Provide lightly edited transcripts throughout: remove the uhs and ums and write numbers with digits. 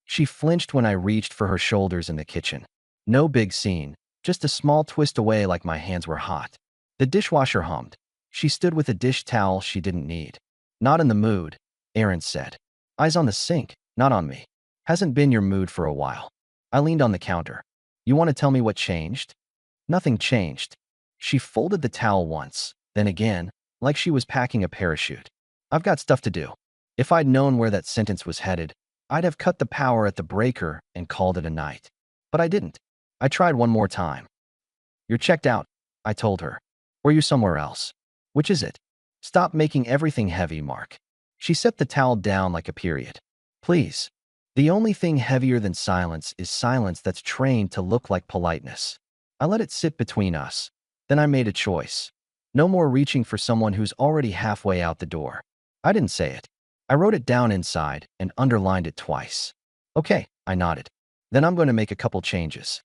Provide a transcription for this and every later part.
She flinched when I reached for her shoulders in the kitchen. No big scene, just a small twist away like my hands were hot. The dishwasher hummed. She stood with a dish towel she didn't need. Not in the mood, Erin said. Eyes on the sink, not on me. Hasn't been your mood for a while. I leaned on the counter. You want to tell me what changed? Nothing changed. She folded the towel once, then again, like she was packing a parachute. I've got stuff to do. If I'd known where that sentence was headed, I'd have cut the power at the breaker and called it a night. But I didn't. I tried one more time. You're checked out, I told her. Or you somewhere else? Which is it? Stop making everything heavy, Mark. She set the towel down like a period. Please. The only thing heavier than silence is silence that's trained to look like politeness. I let it sit between us. Then I made a choice. No more reaching for someone who's already halfway out the door. I didn't say it. I wrote it down inside and underlined it twice. Okay, I nodded. Then I'm going to make a couple changes.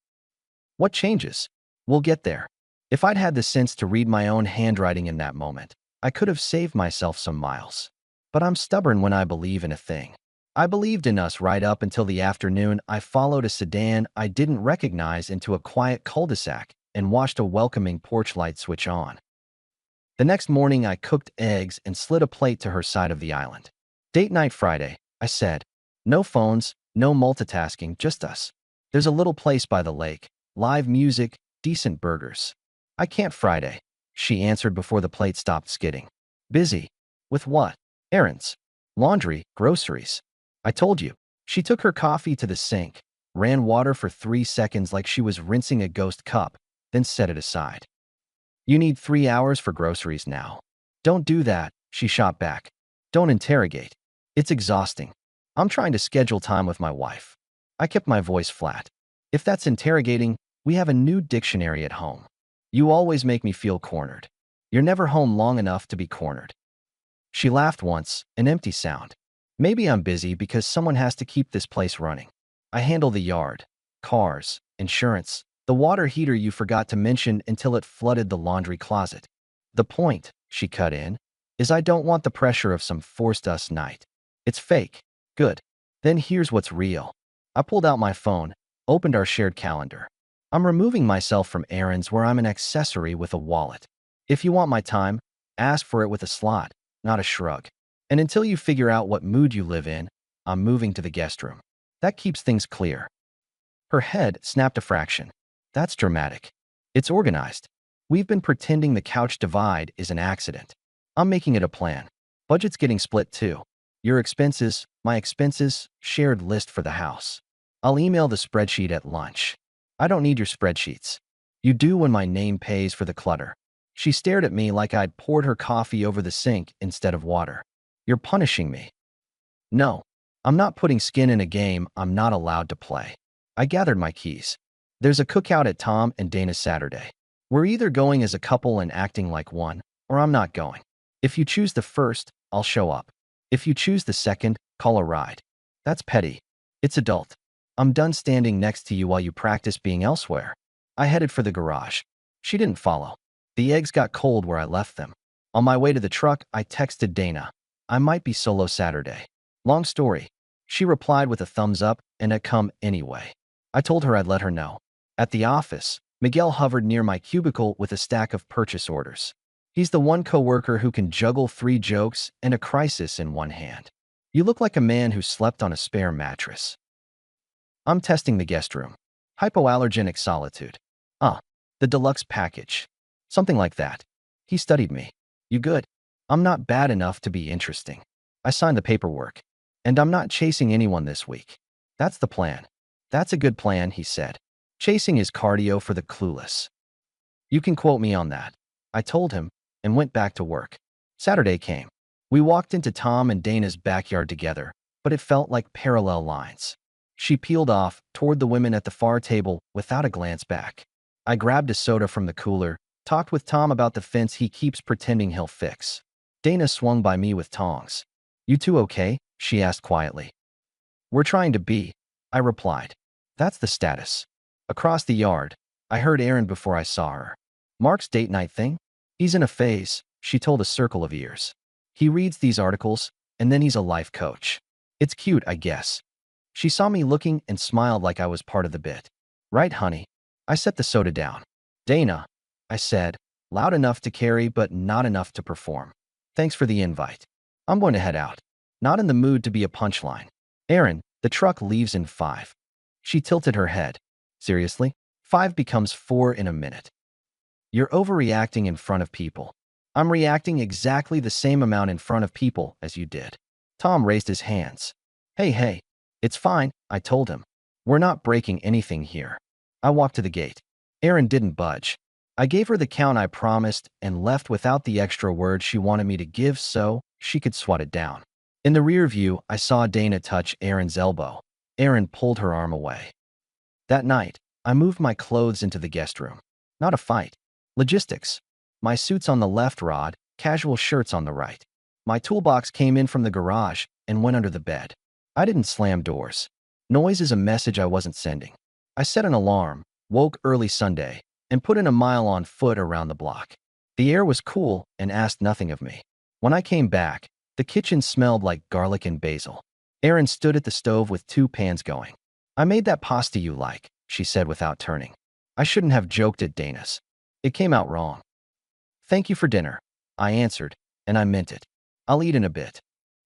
What changes? We'll get there. If I'd had the sense to read my own handwriting in that moment, I could have saved myself some miles. But I'm stubborn when I believe in a thing. I believed in us right up until the afternoon I followed a sedan I didn't recognize into a quiet cul-de-sac and watched a welcoming porch light switch on. The next morning, I cooked eggs and slid a plate to her side of the island. Date night Friday, I said. No phones, no multitasking, just us. There's a little place by the lake, live music, decent burgers. I can't Friday, she answered before the plate stopped skidding. Busy. With what? Errands. Laundry, groceries. I told you. She took her coffee to the sink, ran water for 3 seconds like she was rinsing a ghost cup, then set it aside. You need 3 hours for groceries now. Don't do that, she shot back. Don't interrogate. It's exhausting. I'm trying to schedule time with my wife. I kept my voice flat. If that's interrogating, we have a new dictionary at home. You always make me feel cornered. You're never home long enough to be cornered. She laughed once, an empty sound. Maybe I'm busy because someone has to keep this place running. I handle the yard, cars, insurance, the water heater you forgot to mention until it flooded the laundry closet. The point, she cut in, is I don't want the pressure of some forced us night. It's fake. Good. Then here's what's real. I pulled out my phone, opened our shared calendar. I'm removing myself from errands where I'm an accessory with a wallet. If you want my time, ask for it with a slot, not a shrug. And until you figure out what mood you live in, I'm moving to the guest room. That keeps things clear. Her head snapped a fraction. That's dramatic. It's organized. We've been pretending the couch divide is an accident. I'm making it a plan. Budget's getting split too. Your expenses, my expenses, shared list for the house. I'll email the spreadsheet at lunch. I don't need your spreadsheets. You do when my name pays for the clutter. She stared at me like I'd poured her coffee over the sink instead of water. You're punishing me. No, I'm not putting skin in a game I'm not allowed to play. I gathered my keys. There's a cookout at Tom and Dana's Saturday. We're either going as a couple and acting like one, or I'm not going. If you choose the first, I'll show up. If you choose the second, call a ride. That's petty. It's adult. I'm done standing next to you while you practice being elsewhere. I headed for the garage. She didn't follow. The eggs got cold where I left them. On my way to the truck, I texted Dana. I might be solo Saturday. Long story. She replied with a thumbs up and a come anyway. I told her I'd let her know. At the office, Miguel hovered near my cubicle with a stack of purchase orders. He's the one coworker who can juggle 3 jokes and a crisis in one hand. You look like a man who slept on a spare mattress. I'm testing the guest room. Hypoallergenic solitude. The deluxe package. Something like that. He studied me. You good? I'm not bad enough to be interesting. I signed the paperwork. And I'm not chasing anyone this week. That's the plan. That's a good plan, he said. Chasing is cardio for the clueless. You can quote me on that. I told him and went back to work. Saturday came. We walked into Tom and Dana's backyard together, but it felt like parallel lines. She peeled off toward the women at the far table without a glance back. I grabbed a soda from the cooler, talked with Tom about the fence he keeps pretending he'll fix. Dana swung by me with tongs. You two okay? She asked quietly. We're trying to be, I replied. That's the status. Across the yard, I heard Erin before I saw her. Mark's date night thing? He's in a phase, she told a circle of ears. He reads these articles, and then he's a life coach. It's cute, I guess. She saw me looking and smiled like I was part of the bit. Right, honey. I set the soda down. Dana, I said, loud enough to carry but not enough to perform. Thanks for the invite. I'm going to head out. Not in the mood to be a punchline. Erin, the truck leaves in 5. She tilted her head. Seriously? 5 becomes 4 in a minute. You're overreacting in front of people. I'm reacting exactly the same amount in front of people as you did. Tom raised his hands. Hey, it's fine, I told him. We're not breaking anything here. I walked to the gate. Erin didn't budge. I gave her the count I promised and left without the extra word she wanted me to give so she could swat it down. In the rear view, I saw Dana touch Erin's elbow. Erin pulled her arm away. That night, I moved my clothes into the guest room. Not a fight. Logistics. My suits on the left rod, casual shirts on the right. My toolbox came in from the garage and went under the bed. I didn't slam doors. Noise is a message I wasn't sending. I set an alarm, woke early Sunday, and put in a mile on foot around the block. The air was cool and asked nothing of me. When I came back, the kitchen smelled like garlic and basil. Erin stood at the stove with 2 pans going. I made that pasta you like, she said without turning. I shouldn't have joked at Dana's. It came out wrong. Thank you for dinner, I answered, and I meant it. I'll eat in a bit.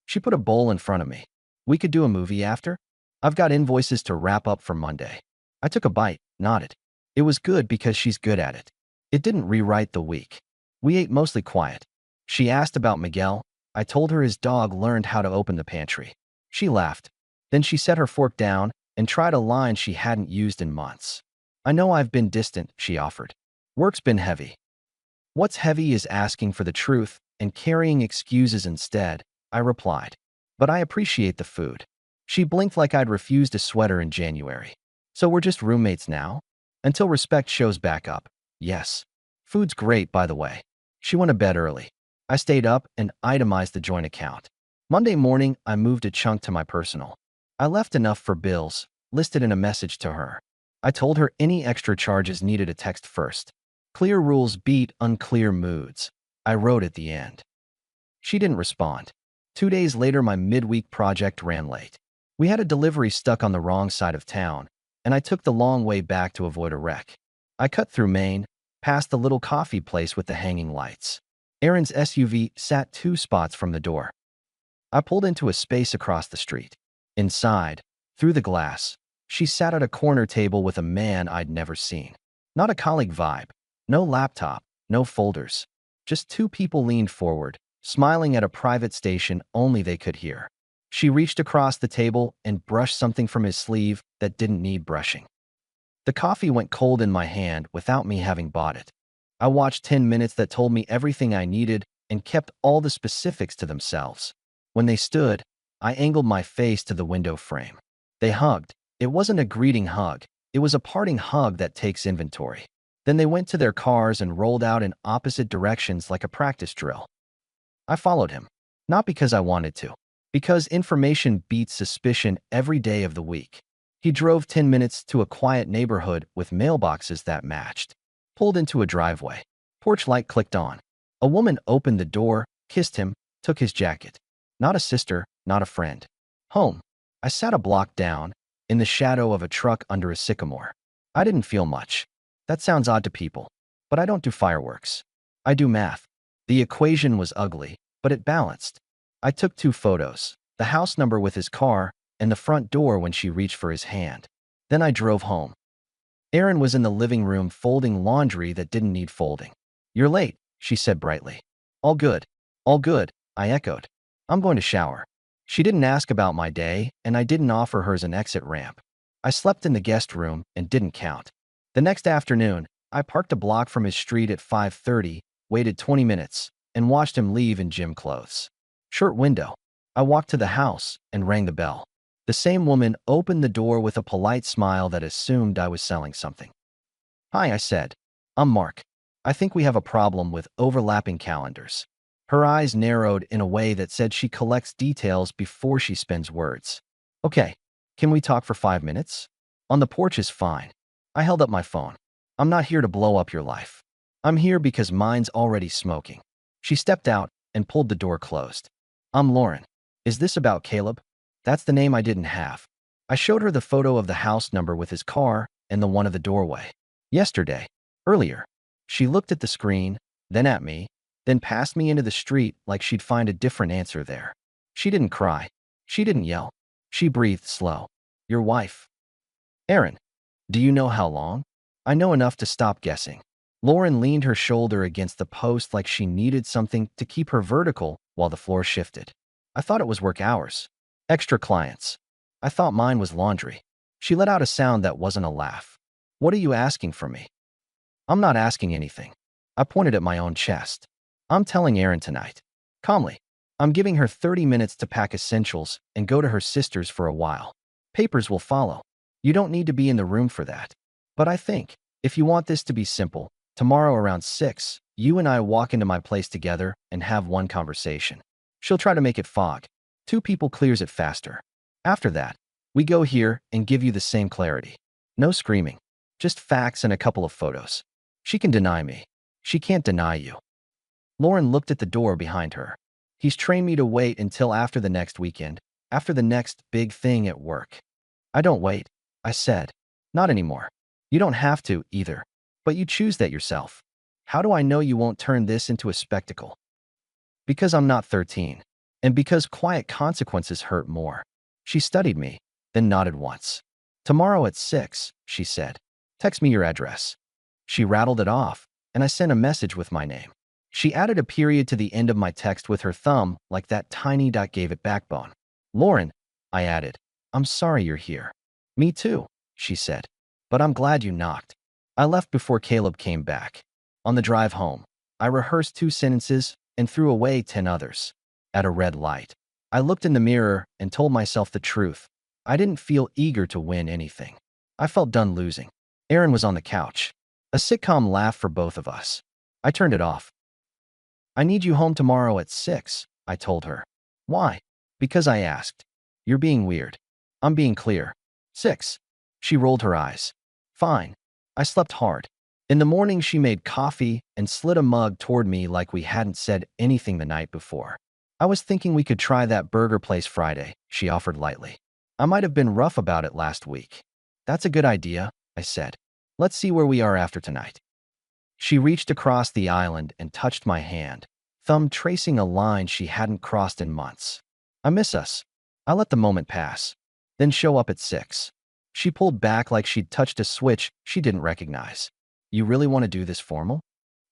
She put a bowl in front of me. We could do a movie after? I've got invoices to wrap up for Monday. I took a bite, nodded. It was good because she's good at it. It didn't rewrite the week. We ate mostly quiet. She asked about Miguel. I told her his dog learned how to open the pantry. She laughed. Then she set her fork down and tried a line she hadn't used in months. I know I've been distant, she offered. Work's been heavy. What's heavy is asking for the truth and carrying excuses instead, I replied. But I appreciate the food. She blinked like I'd refused a sweater in January. So we're just roommates now? Until respect shows back up. Yes. Food's great, by the way. She went to bed early. I stayed up and itemized the joint account. Monday morning, I moved a chunk to my personal. I left enough for bills, listed in a message to her. I told her any extra charges needed a text first. Clear rules beat unclear moods. I wrote at the end. She didn't respond. 2 days later, my midweek project ran late. We had a delivery stuck on the wrong side of town, and I took the long way back to avoid a wreck. I cut through Maine, past the little coffee place with the hanging lights. Erin's SUV sat 2 spots from the door. I pulled into a space across the street. Inside, through the glass, she sat at a corner table with a man I'd never seen. Not a colleague vibe. No laptop, no folders. Just 2 people leaned forward, smiling at a private station only they could hear. She reached across the table and brushed something from his sleeve that didn't need brushing. The coffee went cold in my hand without me having bought it. I watched 10 minutes that told me everything I needed and kept all the specifics to themselves. When they stood, I angled my face to the window frame. They hugged. It wasn't a greeting hug. It was a parting hug that takes inventory. Then they went to their cars and rolled out in opposite directions like a practice drill. I followed him. Not because I wanted to. Because information beats suspicion every day of the week. He drove 10 minutes to a quiet neighborhood with mailboxes that matched. Pulled into a driveway. Porch light clicked on. A woman opened the door, kissed him, took his jacket. Not a sister, not a friend. Home. I sat a block down, in the shadow of a truck under a sycamore. I didn't feel much. That sounds odd to people. But I don't do fireworks. I do math. The equation was ugly, but it balanced. I took 2 photos, the house number with his car and the front door when she reached for his hand. Then I drove home. Erin was in the living room folding laundry that didn't need folding. You're late, she said brightly. All good. All good, I echoed. I'm going to shower. She didn't ask about my day, and I didn't offer her as an exit ramp. I slept in the guest room and didn't count. The next afternoon, I parked a block from his street at 5:30, waited 20 minutes, and watched him leave in gym clothes. Short window. I walked to the house and rang the bell. The same woman opened the door with a polite smile that assumed I was selling something. Hi, I said. I'm Mark. I think we have a problem with overlapping calendars. Her eyes narrowed in a way that said she collects details before she spends words. Okay, can we talk for 5 minutes? On the porch is fine. I held up my phone. I'm not here to blow up your life. I'm here because mine's already smoking. She stepped out and pulled the door closed. I'm Lauren. Is this about Caleb? That's the name I didn't have. I showed her the photo of the house number with his car and the one of the doorway. Yesterday. Earlier. She looked at the screen, then at me, then passed me into the street like she'd find a different answer there. She didn't cry. She didn't yell. She breathed slow. Your wife. Erin. Do you know how long? I know enough to stop guessing. Lauren leaned her shoulder against the post like she needed something to keep her vertical while the floor shifted. I thought it was work hours. Extra clients. I thought mine was laundry. She let out a sound that wasn't a laugh. What are you asking from me? I'm not asking anything. I pointed at my own chest. I'm telling Erin tonight. Calmly. I'm giving her 30 minutes to pack essentials and go to her sister's for a while. Papers will follow. You don't need to be in the room for that. But I think, if you want this to be simple, tomorrow around 6, you and I walk into my place together and have one conversation. She'll try to make it fog. 2 people clears it faster. After that, we go here and give you the same clarity. No screaming. Just facts and a couple of photos. She can deny me. She can't deny you. Lauren looked at the door behind her. He's trained me to wait until after the next weekend, after the next big thing at work. I don't wait, I said. Not anymore. You don't have to, either. But you choose that yourself. How do I know you won't turn this into a spectacle? Because I'm not 13. And because quiet consequences hurt more. She studied me, then nodded once. Tomorrow at 6, she said. Text me your address. She rattled it off, and I sent a message with my name. She added a period to the end of my text with her thumb, like that tiny dot gave it backbone. Lauren, I added, I'm sorry you're here. Me too, she said. But I'm glad you knocked. I left before Caleb came back. On the drive home, I rehearsed 2 sentences and threw away 10 others. At a red light, I looked in the mirror and told myself the truth. I didn't feel eager to win anything. I felt done losing. Erin was on the couch. A sitcom laugh for both of us. I turned it off. I need you home tomorrow at 6, I told her. Why? Because I asked. You're being weird. I'm being clear. 6. She rolled her eyes. Fine. I slept hard. In the morning, she made coffee and slid a mug toward me like we hadn't said anything the night before. I was thinking we could try that burger place Friday, she offered lightly. I might have been rough about it last week. That's a good idea, I said. Let's see where we are after tonight. She reached across the island and touched my hand, thumb tracing a line she hadn't crossed in months. I miss us. I let the moment pass. Then show up at 6. She pulled back like she'd touched a switch she didn't recognize. You really want to do this formal?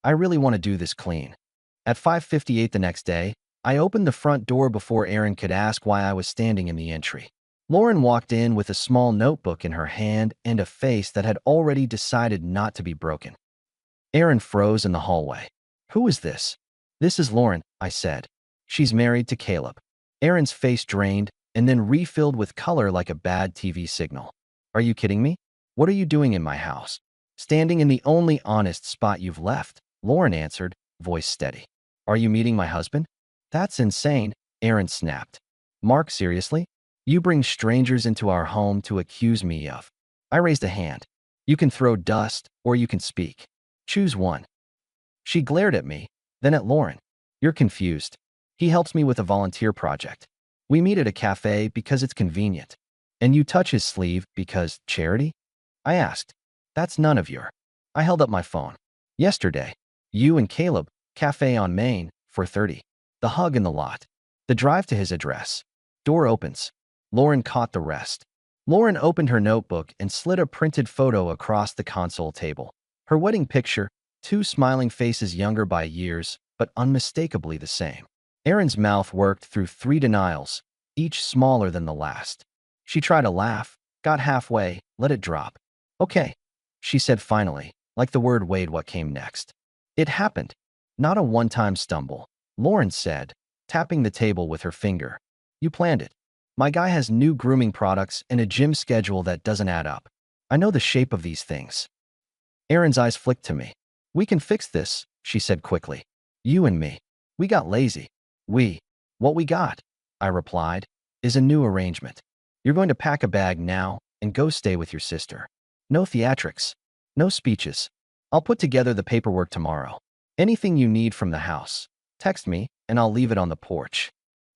I really want to do this clean. At 5:58 the next day, I opened the front door before Erin could ask why I was standing in the entry. Lauren walked in with a small notebook in her hand and a face that had already decided not to be broken. Erin froze in the hallway. Who is this? This is Lauren, I said. She's married to Caleb. Erin's face drained and then refilled with color like a bad TV signal. Are you kidding me? What are you doing in my house? Standing in the only honest spot you've left, Lauren answered, voice steady. Are you meeting my husband? That's insane, Erin snapped. Mark, seriously? You bring strangers into our home to accuse me of. I raised a hand. You can throw dust or you can speak. Choose one. She glared at me, then at Lauren. You're confused. He helps me with a volunteer project. We meet at a cafe because it's convenient. And you touch his sleeve because charity? I asked. That's none of your. I held up my phone. Yesterday, you and Caleb, cafe on Main, 4:30. The hug in the lot. The drive to his address. Door opens. Lauren caught the rest. Lauren opened her notebook and slid a printed photo across the console table. Her wedding picture, 2 smiling faces younger by years, but unmistakably the same. Erin's mouth worked through 3 denials, each smaller than the last. She tried to laugh, got halfway, let it drop. Okay, she said finally, like the word weighed what came next. It happened. Not a one-time stumble, Lauren said, tapping the table with her finger. You planned it. My guy has new grooming products and a gym schedule that doesn't add up. I know the shape of these things. Erin's eyes flicked to me. We can fix this, she said quickly. You and me. We got lazy. What we got, I replied, is a new arrangement. You're going to pack a bag now and go stay with your sister. No theatrics. No speeches. I'll put together the paperwork tomorrow. Anything you need from the house, text me and I'll leave it on the porch.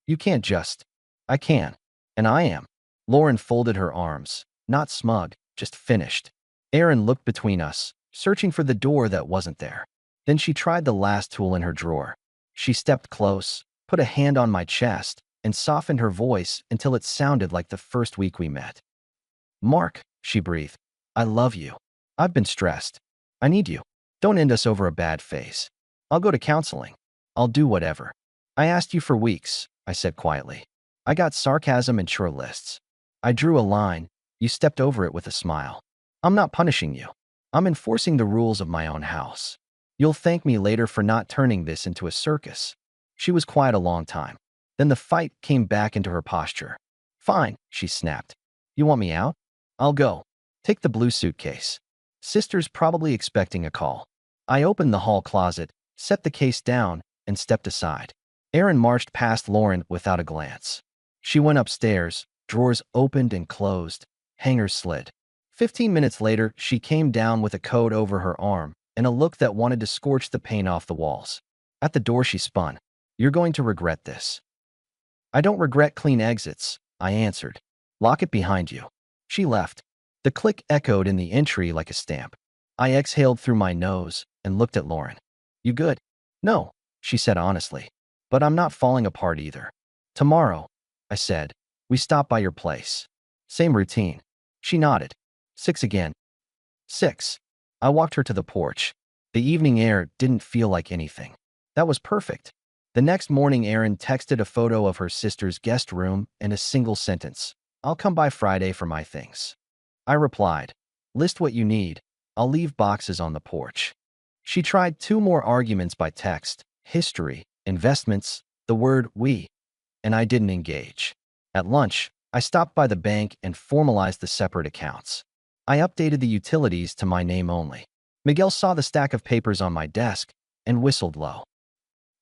You can't just. I can. And I am. Lauren folded her arms, not smug, just finished. Erin looked between us, searching for the door that wasn't there. Then she tried the last tool in her drawer. She stepped close, put a hand on my chest, and softened her voice until it sounded like the first week we met. Mark, she breathed, I love you. I've been stressed. I need you. Don't end us over a bad phase. I'll go to counseling. I'll do whatever. I asked you for weeks, I said quietly. I got sarcasm and chore lists. I drew a line. You stepped over it with a smile. I'm not punishing you. I'm enforcing the rules of my own house. You'll thank me later for not turning this into a circus. She was quiet a long time. Then the fight came back into her posture. Fine, she snapped. You want me out? I'll go. Take the blue suitcase. Sister's probably expecting a call. I opened the hall closet, set the case down, and stepped aside. Erin marched past Lauren without a glance. She went upstairs, drawers opened and closed, hangers slid. 15 minutes later, she came down with a coat over her arm and a look that wanted to scorch the paint off the walls. At the door, she spun. You're going to regret this. I don't regret clean exits, I answered. Lock it behind you. She left. The click echoed in the entry like a stamp. I exhaled through my nose and looked at Lauren. You good? No, she said honestly. But I'm not falling apart either. Tomorrow, I said, we stop by your place. Same routine. She nodded. 6 again. 6. I walked her to the porch. The evening air didn't feel like anything. That was perfect. The next morning, Erin texted a photo of her sister's guest room and a single sentence. I'll come by Friday for my things. I replied, list what you need. I'll leave boxes on the porch. She tried 2 more arguments by text, history, investments, the word we, and I didn't engage. At lunch, I stopped by the bank and formalized the separate accounts. I updated the utilities to my name only. Miguel saw the stack of papers on my desk and whistled low.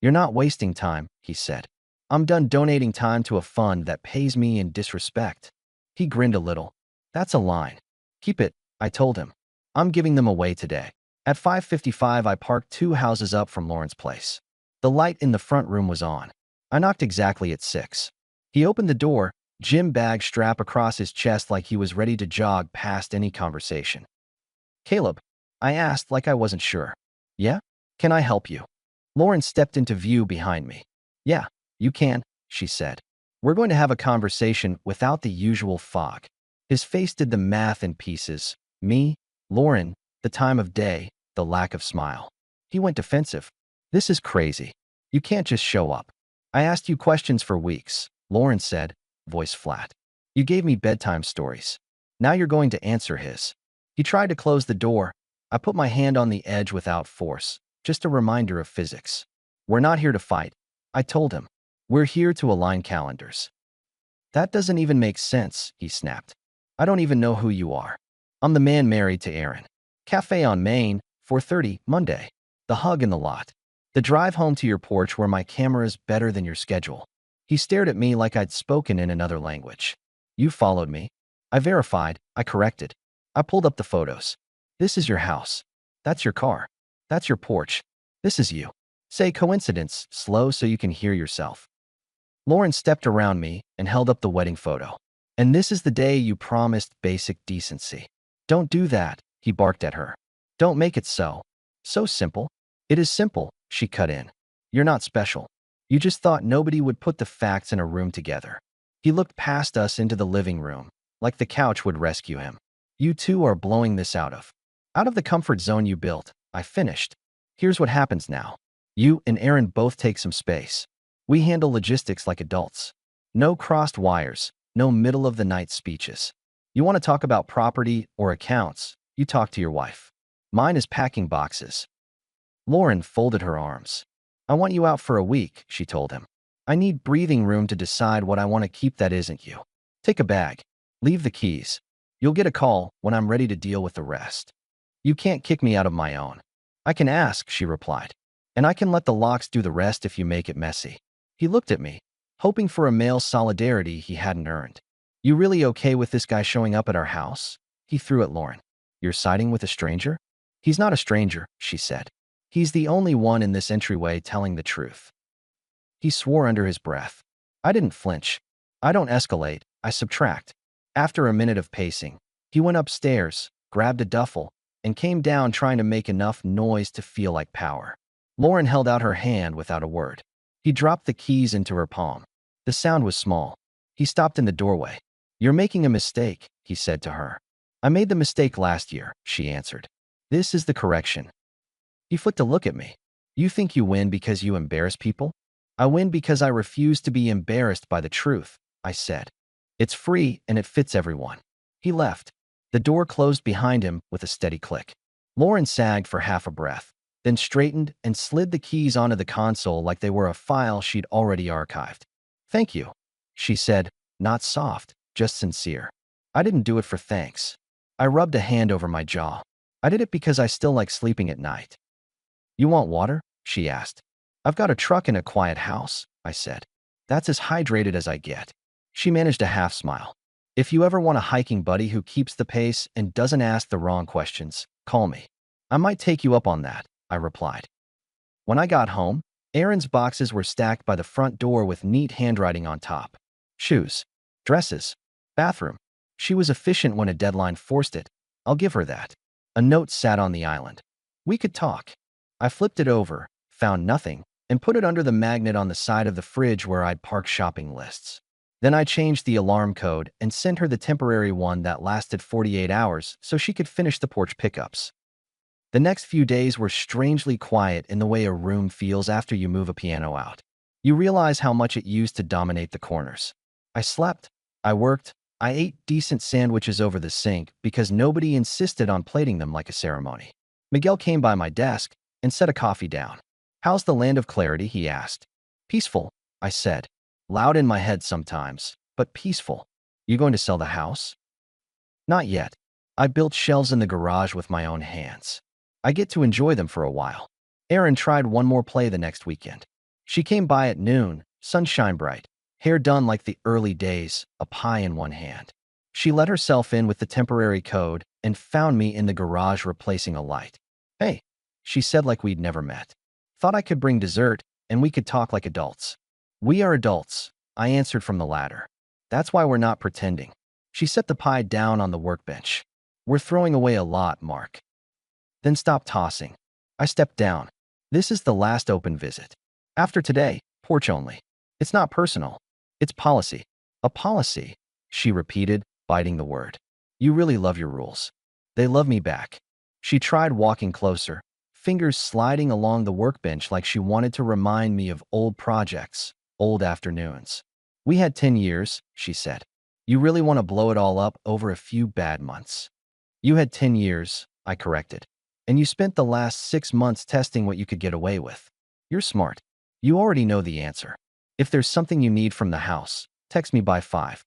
You're not wasting time, he said. I'm done donating time to a fund that pays me in disrespect. He grinned a little. That's a line. Keep it, I told him. I'm giving them away today. At 5:55, I parked 2 houses up from Lauren's place. The light in the front room was on. I knocked exactly at 6. He opened the door, gym bag strap across his chest like he was ready to jog past any conversation. Caleb, I asked like I wasn't sure. Yeah? Can I help you? Lauren stepped into view behind me. Yeah, you can, she said. We're going to have a conversation without the usual fog. His face did the math in pieces. Me, Lauren, the time of day, the lack of smile. He went defensive. This is crazy. You can't just show up. I asked you questions for weeks, Lauren said, voice flat. You gave me bedtime stories. Now you're going to answer his. He tried to close the door. I put my hand on the edge without force, just a reminder of physics. We're not here to fight, I told him. We're here to align calendars. That doesn't even make sense, he snapped. I don't even know who you are. I'm the man married to Erin. Cafe on Main, 4:30, Monday. The hug in the lot. The drive home to your porch where my camera's better than your schedule. He stared at me like I'd spoken in another language. You followed me. I verified. I corrected. I pulled up the photos. This is your house. That's your car. That's your porch. This is you. Say coincidence, slow so you can hear yourself. Lauren stepped around me and held up the wedding photo. And this is the day you promised basic decency. Don't do that, he barked at her. Don't make it so. So simple. It is simple, she cut in. You're not special. You just thought nobody would put the facts in a room together. He looked past us into the living room, like the couch would rescue him. You two are blowing this out of the comfort zone you built, I finished. Here's what happens now. You and Erin both take some space. We handle logistics like adults. No crossed wires, no middle-of-the-night speeches. You want to talk about property or accounts, you talk to your wife. Mine is packing boxes. Lauren folded her arms. I want you out for a week, she told him. I need breathing room to decide what I want to keep that isn't you. Take a bag. Leave the keys. You'll get a call when I'm ready to deal with the rest. You can't kick me out of my own. I can ask, she replied. And I can let the locks do the rest if you make it messy. He looked at me, hoping for a male solidarity he hadn't earned. You really okay with this guy showing up at our house? He threw at Lauren. You're siding with a stranger? He's not a stranger, she said. He's the only one in this entryway telling the truth. He swore under his breath. I didn't flinch. I don't escalate, I subtract. After a minute of pacing, he went upstairs, grabbed a duffel, and came down trying to make enough noise to feel like power. Lauren held out her hand without a word. He dropped the keys into her palm. The sound was small. He stopped in the doorway. "You're making a mistake," he said to her. "I made the mistake last year," she answered. "This is the correction." He flicked a look at me. "You think you win because you embarrass people?" "I win because I refuse to be embarrassed by the truth," I said. "It's free and it fits everyone." He left. The door closed behind him with a steady click. Lauren sagged for half a breath, then straightened and slid the keys onto the console like they were a file she'd already archived. "Thank you," she said, not soft, just sincere. "I didn't do it for thanks." I rubbed a hand over my jaw. "I did it because I still like sleeping at night." "You want water?" she asked. "I've got a truck and a quiet house," I said. "That's as hydrated as I get." She managed a half smile. "If you ever want a hiking buddy who keeps the pace and doesn't ask the wrong questions, call me." "I might take you up on that," I replied. When I got home, Erin's boxes were stacked by the front door with neat handwriting on top. Shoes, dresses, bathroom. She was efficient when a deadline forced it. I'll give her that. A note sat on the island. "We could talk." I flipped it over, found nothing, and put it under the magnet on the side of the fridge where I'd parked shopping lists. Then I changed the alarm code and sent her the temporary one that lasted 48 hours so she could finish the porch pickups. The next few days were strangely quiet in the way a room feels after you move a piano out. You realize how much it used to dominate the corners. I slept, I worked, I ate decent sandwiches over the sink because nobody insisted on plating them like a ceremony. Miguel came by my desk and set a coffee down. "How's the land of clarity?" he asked. "Peaceful," I said. Loud in my head sometimes, but peaceful. "You going to sell the house?" "Not yet. I built shelves in the garage with my own hands. I get to enjoy them for a while." Erin tried one more play the next weekend. She came by at noon, sunshine bright, hair done like the early days, a pie in one hand. She let herself in with the temporary code and found me in the garage replacing a light. "Hey," she said like we'd never met. "Thought I could bring dessert and we could talk like adults." "We are adults," I answered from the ladder. "That's why we're not pretending." She set the pie down on the workbench. "We're throwing away a lot, Mark." Then stopped tossing. I stepped down. "This is the last open visit. After today, porch only. It's not personal. It's policy." "A policy," she repeated, biting the word. "You really love your rules." "They love me back." She tried walking closer, fingers sliding along the workbench like she wanted to remind me of old projects, old afternoons. "We had 10 years," she said. "You really want to blow it all up over a few bad months." "You had 10 years," I corrected. "And you spent the last 6 months testing what you could get away with." "You're smart. You already know the answer. If there's something you need from the house, text me by 5.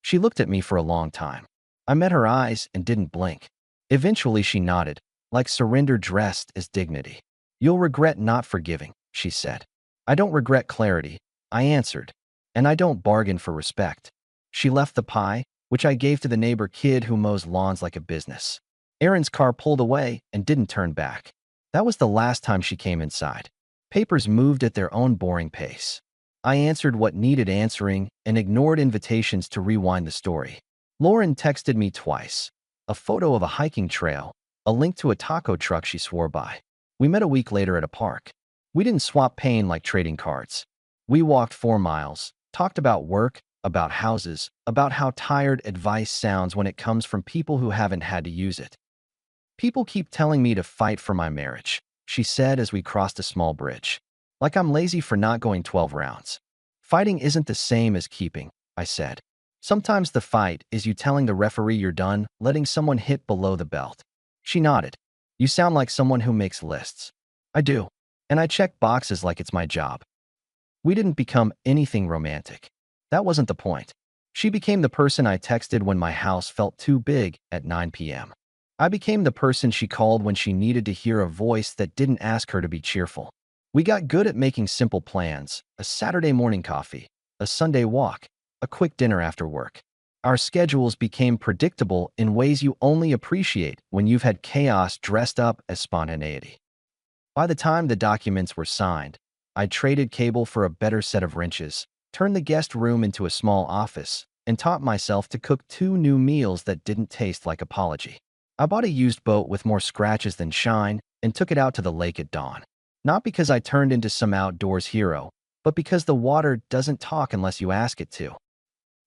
She looked at me for a long time. I met her eyes and didn't blink. Eventually she nodded, like surrender dressed as dignity. "You'll regret not forgiving," she said. "I don't regret clarity," I answered, "and I don't bargain for respect." She left the pie, which I gave to the neighbor kid who mows lawns like a business. Erin's car pulled away and didn't turn back. That was the last time she came inside. Papers moved at their own boring pace. I answered what needed answering and ignored invitations to rewind the story. Lauren texted me twice. A photo of a hiking trail, a link to a taco truck she swore by. We met a week later at a park. We didn't swap pain like trading cards. We walked 4 miles, talked about work, about houses, about how tired advice sounds when it comes from people who haven't had to use it. "People keep telling me to fight for my marriage," she said as we crossed a small bridge. "Like I'm lazy for not going 12 rounds. Fighting isn't the same as keeping," I said. "Sometimes the fight is you telling the referee you're done, letting someone hit below the belt." She nodded. "You sound like someone who makes lists." "I do. And I check boxes like it's my job." We didn't become anything romantic. That wasn't the point. She became the person I texted when my house felt too big at 9 p.m. I became the person she called when she needed to hear a voice that didn't ask her to be cheerful. We got good at making simple plans: a Saturday morning coffee, a Sunday walk, a quick dinner after work. Our schedules became predictable in ways you only appreciate when you've had chaos dressed up as spontaneity. By the time the documents were signed, I traded cable for a better set of wrenches, turned the guest room into a small office, and taught myself to cook 2 new meals that didn't taste like apology. I bought a used boat with more scratches than shine and took it out to the lake at dawn. Not because I turned into some outdoors hero, but because the water doesn't talk unless you ask it to.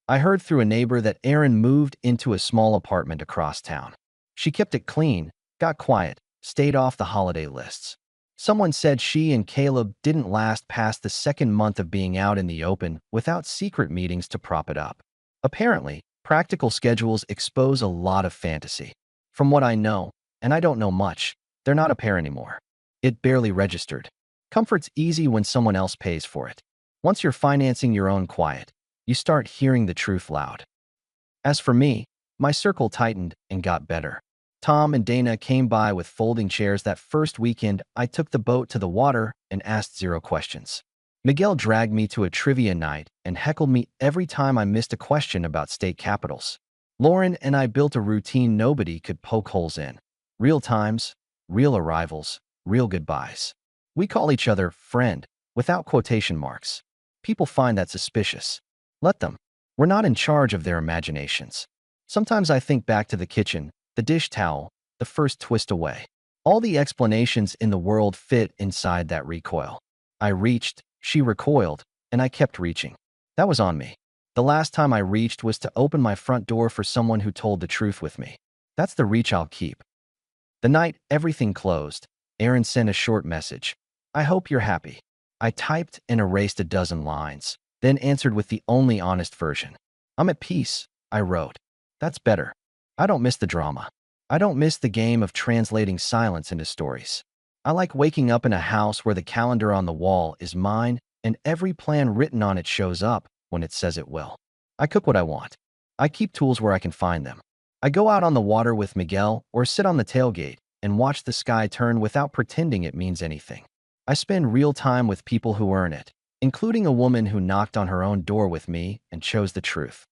I heard through a neighbor that Erin moved into a small apartment across town. She kept it clean, got quiet, stayed off the holiday lists. Someone said she and Caleb didn't last past the second month of being out in the open without secret meetings to prop it up. Apparently, practical schedules expose a lot of fantasy. From what I know, and I don't know much, they're not a pair anymore. It barely registered. Comfort's easy when someone else pays for it. Once you're financing your own quiet, you start hearing the truth loud. As for me, my circle tightened and got better. Tom and Dana came by with folding chairs that first weekend I took the boat to the water and asked 0 questions. Miguel dragged me to a trivia night and heckled me every time I missed a question about state capitals. Lauren and I built a routine nobody could poke holes in. Real times, real arrivals, real goodbyes. We call each other friend, without quotation marks. People find that suspicious. Let them. We're not in charge of their imaginations. Sometimes I think back to the kitchen, the dish towel, the first twist away. All the explanations in the world fit inside that recoil. I reached, she recoiled, and I kept reaching. That was on me. The last time I reached was to open my front door for someone who told the truth with me. That's the reach I'll keep. The night everything closed, Erin sent a short message. I hope you're happy. I typed and erased a dozen lines, then answered with the only honest version. I'm at peace, I wrote. That's better. I don't miss the drama. I don't miss the game of translating silence into stories. I like waking up in a house where the calendar on the wall is mine and every plan written on it shows up when it says it will. I cook what I want. I keep tools where I can find them. I go out on the water with Miguel or sit on the tailgate and watch the sky turn without pretending it means anything. I spend real time with people who earn it, including a woman who knocked on her own door with me and chose the truth.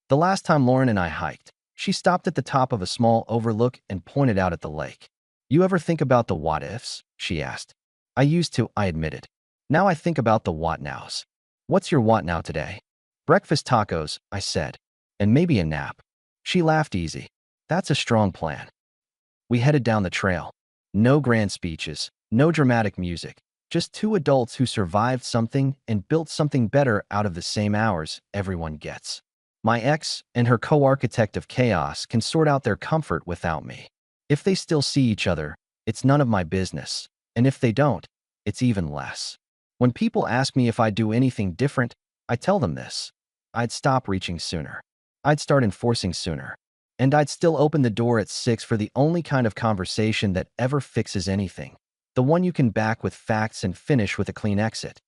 The last time Lauren and I hiked, she stopped at the top of a small overlook and pointed out at the lake. You ever think about the what-ifs? She asked. I used to, I admitted. Now I think about the what-nows. What's your what now today? Breakfast tacos, I said. And maybe a nap. She laughed easy. That's a strong plan. We headed down the trail. No grand speeches, no dramatic music, just 2 adults who survived something and built something better out of the same hours everyone gets. My ex and her co-architect of chaos can sort out their comfort without me. If they still see each other, it's none of my business, and if they don't, it's even less. When people ask me if I do anything different, I tell them this. I'd stop reaching sooner. I'd start enforcing sooner. And I'd still open the door at 6 for the only kind of conversation that ever fixes anything. The one you can back with facts and finish with a clean exit.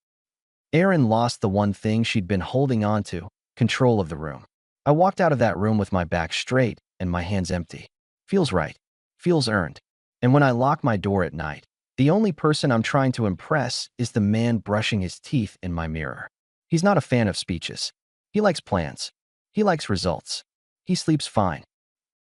Erin lost the one thing she'd been holding on to, control of the room. I walked out of that room with my back straight and my hands empty. Feels right. Feels earned. And when I lock my door at night, the only person I'm trying to impress is the man brushing his teeth in my mirror. He's not a fan of speeches. He likes plans. He likes results. He sleeps fine.